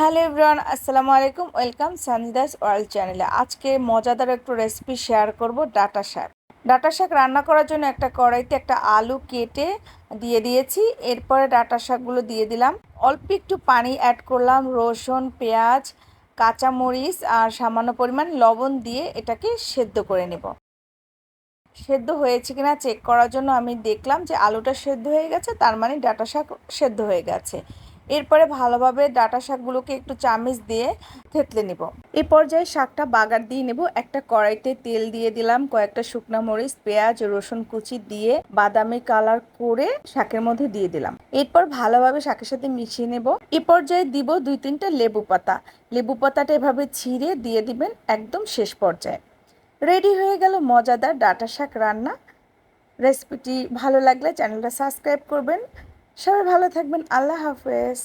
Hello everyone, আসসালামু আলাইকুম। Welcome Sanjida's world চ্যানেলে। আজকে মজাদার একটু রেসিপি শেয়ার করব, ডাঁটা শাক। ডাঁটা শাক রান্না করার জন্য একটা কড়াইতে একটা আলু কেটে দিয়ে দিয়েছি। এরপরে ডাঁটা শাকগুলো দিয়ে দিলাম, অল্প একটু পানি অ্যাড করলাম, রসুন, পেঁয়াজ, কাঁচামরিচ আর সামান্য পরিমাণ লবণ দিয়ে এটাকে সেদ্ধ করে নেব। সেদ্ধ হয়েছে কিনা চেক করার জন্য আমি দেখলাম যে আলুটা সেদ্ধ হয়ে গেছে, তার মানে ডাঁটা শাক সেদ্ধ হয়ে গেছে। এরপরে ভালোভাবে ডাঁটা শাকগুলোকে একটু চামচ দিয়ে থেতলে নিব। এই পর্যায়ে শাকটা বাগার দিয়ে নেব। একটা কড়াইতে তেল দিয়ে দিলাম, কয়েকটা শুকনা মরিচ, পেঁয়াজ, রসুন কুচি দিয়ে বাদামি কালার করে শাকের মধ্যে দিয়ে দিলাম। এরপর ভালোভাবে শাকের সাথে মিশিয়ে নেব। এই পর্যায়ে দিব 2-3টা লেবু পাতা। লেবু পাতাটা এভাবে ছিঁড়ে দিয়ে দিবেন একদম শেষ পর্যায়ে। রেডি হয়ে গেল মজাদার ডাঁটা শাক রান্না। রেসিপিটি ভালো লাগলে চ্যানেলটা সাবস্ক্রাইব করবেন। সবাই ভালো থাকবেন। আল্লাহ হাফেজ।